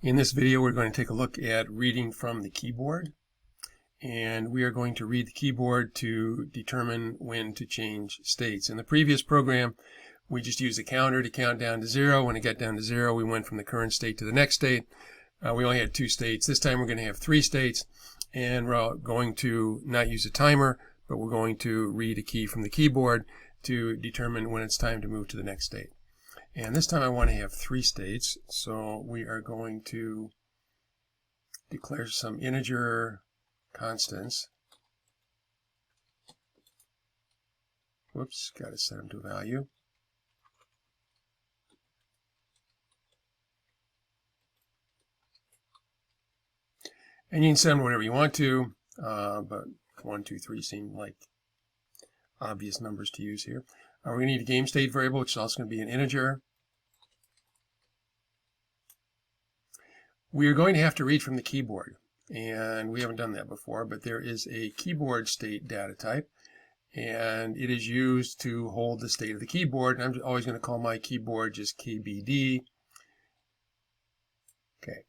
In this video, we're going to take a look at reading from the keyboard, and we are going to read the keyboard to determine when to change states. In the previous program, we just used a counter to count down to 0. When it got down to 0, we went from the current state to the next state. We only had 2 states. This time we're going to have 3 states, and we're going to not use a timer, but we're going to read a key from the keyboard to determine when it's time to move to the next state. And this time I want to have 3 states, so we are going to declare some integer constants. Whoops, got to set them to a value. And you can set them whatever you want to, but 1, 2, 3 seem like obvious numbers to use here. We're going to need a game state variable, which is also going to be an integer. We are going to have to read from the keyboard, and we haven't done that before, but there is a keyboard state data type, and it is used to hold the state of the keyboard. And I'm always going to call my keyboard just KBD. Okay.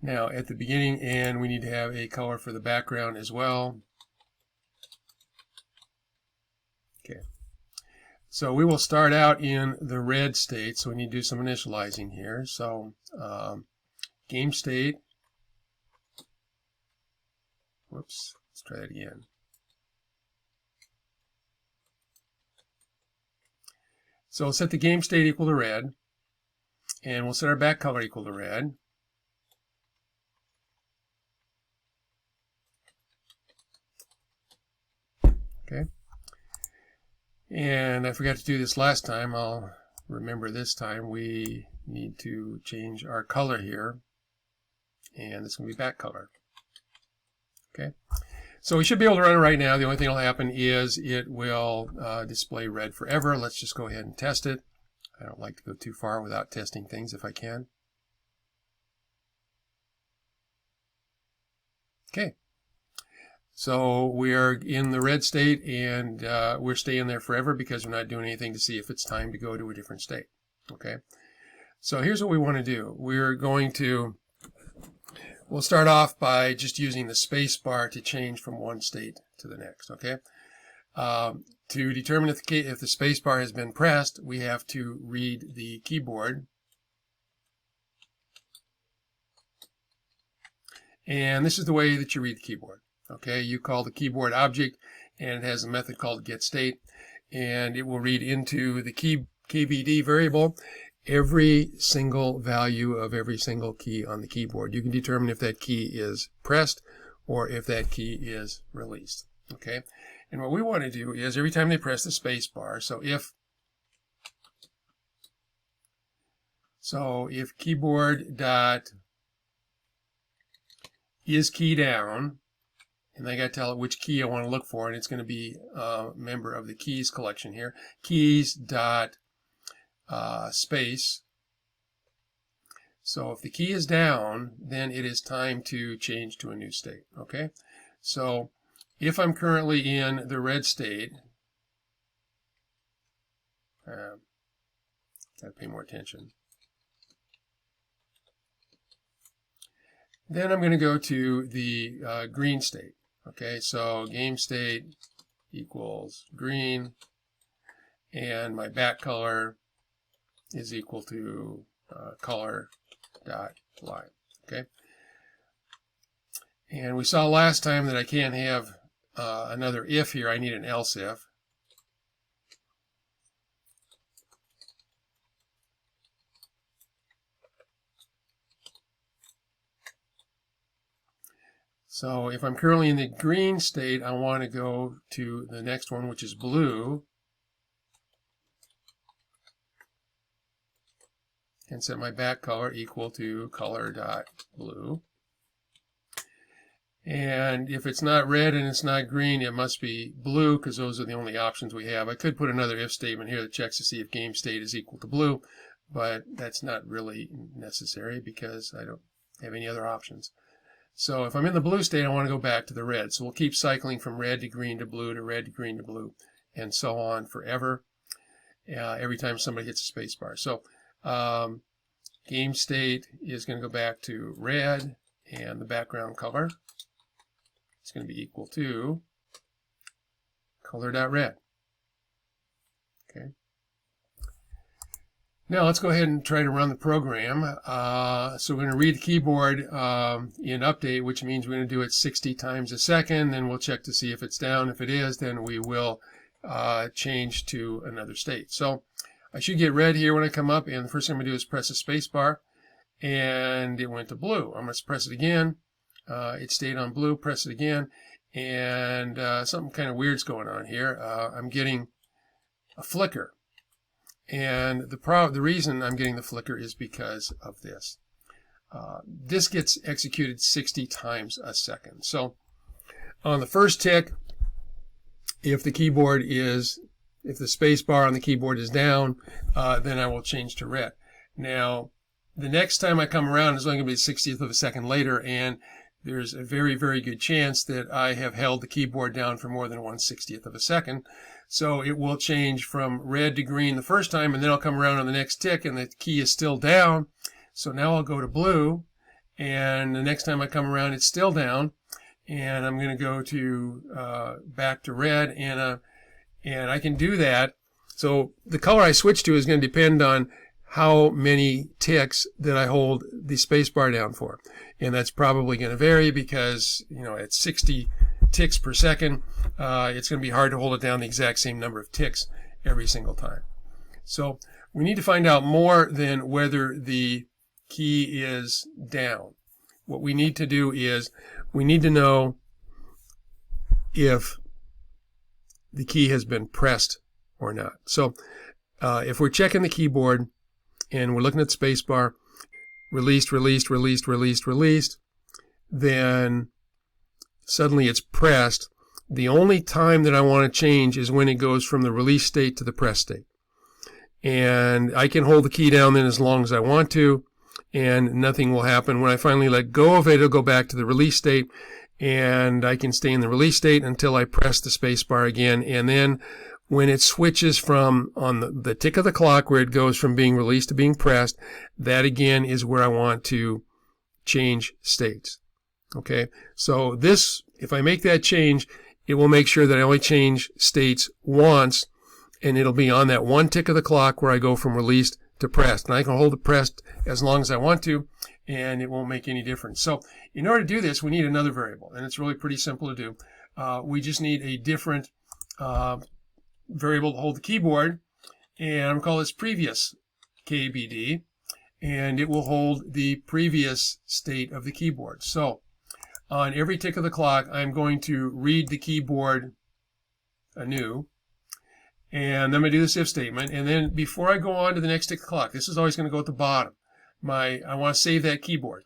Now at the beginning, and we need to have a color for the background as well. Okay. So we will start out in the red state, so we need to do some initializing here. So game state, whoops, let's try that again. So we'll set the game state equal to red, and we'll set our back color equal to red. Okay. And I forgot to do this last time. I'll remember this time. We need to change our color here, and this is going to be back color. Okay, so we should be able to run it right now. The only thing that will happen is it will display red forever. Let's just go ahead and test it. I don't like to go too far without testing things if I can. Okay. So we are in the red state, and we're staying there forever because we're not doing anything to see if it's time to go to a different state. Okay. So here's what we want to do. We'll start off by just using the space bar to change from one state to the next. Okay. To determine if the space bar has been pressed, we have to read the keyboard. And this is the way that you read the keyboard. Okay, you call the keyboard object, and it has a method called getState, and it will read into the KBD variable every single value of every single key on the keyboard. You can determine if that key is pressed or if that key is released. Okay, and what we want to do is every time they press the space bar, so if keyboard dot is key down, and I got to tell it which key I want to look for, and it's going to be a member of the keys collection here. Keys dot space. So if the key is down, then it is time to change to a new state. Okay. So if I'm currently in the red state, got to pay more attention. Then I'm going to go to the green state. Okay, so game state equals green, and my back color is equal to color dot line. Okay, and we saw last time that I can't have another if here. I need an else if. So if I'm currently in the green state, I want to go to the next one, which is blue, and set my back color equal to color dot blue. And if it's not red and it's not green, it must be blue, because those are the only options we have. I could put another if statement here that checks to see if game state is equal to blue, but that's not really necessary because I don't have any other options. So if I'm in the blue state, I want to go back to the red. So we'll keep cycling from red to green to blue to red to green to blue, and so on forever, every time somebody hits a space bar. So game state is going to go back to red, and the background color is going to be equal to color.red. Okay. Now let's go ahead and try to run the program. So we're going to read the keyboard in update, which means we're going to do it 60 times a second. Then we'll check to see if it's down. If it is, then we will change to another state. So I should get red here when I come up, and the first thing I'm going to do is press the space bar, and it went to blue. I'm going to press it again. It stayed on blue. Press it again, and something kind of weird's going on here. I'm getting a flicker. And the reason I'm getting the flicker is because of this. This gets executed 60 times a second. So on the first tick, if the space bar on the keyboard is down, then I will change to red. Now, the next time I come around is only going to be the 60th of a second later, and there's a very, very good chance that I have held the keyboard down for more than 1/60th of a second. So it will change from red to green the first time, and then I'll come around on the next tick, and the key is still down. So now I'll go to blue, and the next time I come around, it's still down, and I'm going to go to back to red, and I can do that. So the color I switch to is going to depend on how many ticks that I hold the space bar down for, and that's probably going to vary because at 60 ticks per second, it's going to be hard to hold it down the exact same number of ticks every single time. So we need to find out more than whether the key is down. What we need to do is we need to know if the key has been pressed or not. So if we're checking the keyboard and we're looking at the space bar, released, released, released, released, released, then suddenly it's pressed. The only time that I want to change is when it goes from the release state to the press state. And I can hold the key down then as long as I want to, and nothing will happen. When I finally let go of it, it'll go back to the release state, and I can stay in the release state until I press the space bar again. And then when it switches from on the tick of the clock where it goes from being released to being pressed, that again is where I want to change states. Okay, so this, if I make that change, it will make sure that I only change states once, and it'll be on that one tick of the clock where I go from released to pressed. And I can hold it pressed as long as I want to, and it won't make any difference. So in order to do this, we need another variable, and it's really pretty simple to do. We just need a different variable to hold the keyboard, and I'm going to call this previous KBD, and it will hold the previous state of the keyboard. So on every tick of the clock, I'm going to read the keyboard anew, and then I'm going to do this if statement, and then before I go on to the next tick of the clock, this is always going to go at the bottom. I want to save that keyboard,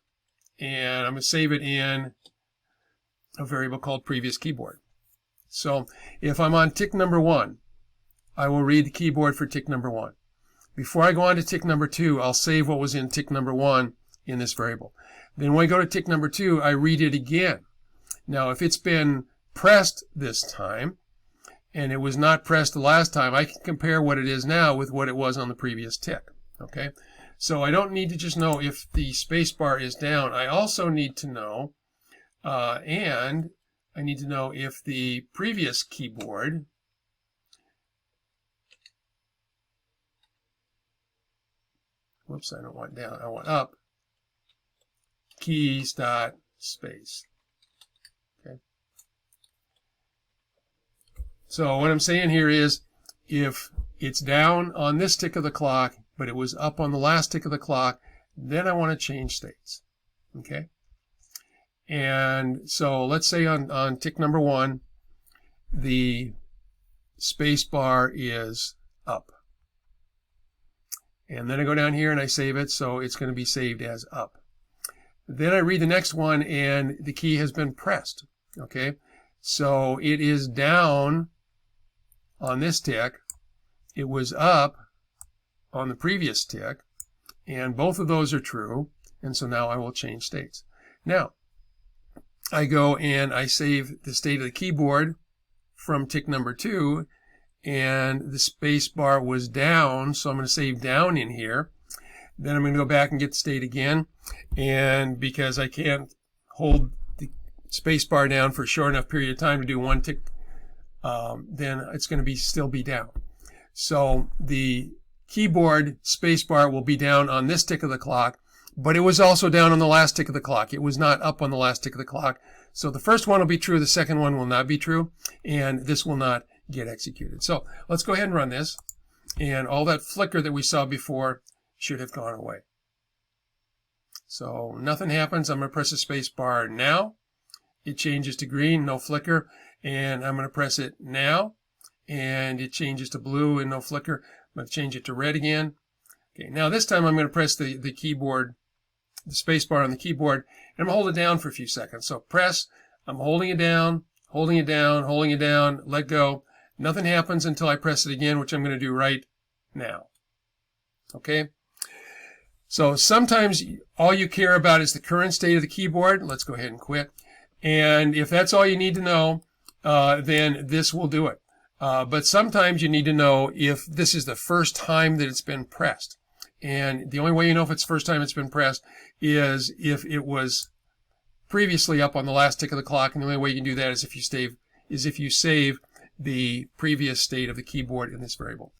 and I'm going to save it in a variable called previous keyboard. So if I'm on tick number 1, I will read the keyboard for tick number 1. Before I go on to tick number 2, I'll save what was in tick number 1 in this variable. Then when I go to tick number 2, I read it again. Now, if it's been pressed this time, and it was not pressed the last time, I can compare what it is now with what it was on the previous tick. Okay? So I don't need to just know if the space bar is down. I also need to know, and I need to know if the previous keyboard whoops, I don't want down, I want up, keys dot space. Okay. So what I'm saying here is if it's down on this tick of the clock, but it was up on the last tick of the clock, then I want to change states. Okay. And so let's say on tick number 1, the space bar is up. And then I go down here and I save it, so it's going to be saved as up. Then I read the next one, and the key has been pressed. Okay, so it is down on this tick. It was up on the previous tick, and both of those are true, and so now I will change states. Now, I go and I save the state of the keyboard from tick number 2, and the space bar was down, so I'm going to save down in here. Then I'm going to go back and get the state again. And because I can't hold the space bar down for a short enough period of time to do one tick, then it's going to still be down. So the keyboard space bar will be down on this tick of the clock, but it was also down on the last tick of the clock. It was not up on the last tick of the clock. So the first one will be true, the second one will not be true, and this will not get executed. So let's go ahead and run this, and all that flicker that we saw before should have gone away. So nothing happens. I'm going to press the space bar now. It changes to green, no flicker, and I'm going to press it now, and it changes to blue and no flicker. I'm going to change it to red again. Okay, now this time I'm going to press the keyboard, the space bar on the keyboard, and I'm going to hold it down for a few seconds. So press, I'm holding it down, holding it down, holding it down, let go. Nothing happens until I press it again, which I'm going to do right now. Okay? So sometimes all you care about is the current state of the keyboard. Let's go ahead and quit. And if that's all you need to know, then this will do it. But sometimes you need to know if this is the first time that it's been pressed. And the only way you know if it's the first time it's been pressed is if it was previously up on the last tick of the clock. And the only way you can do that is if you save the previous state of the keyboard in this variable.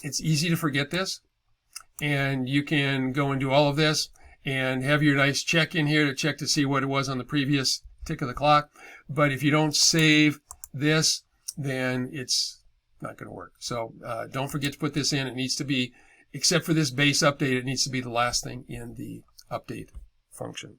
It's easy to forget this. And you can go and do all of this and have your nice check in here to check to see what it was on the previous tick of the clock. But if you don't save this, then it's not going to work. So don't forget to put this in. It needs to be, except for this base update, it needs to be the last thing in the update function.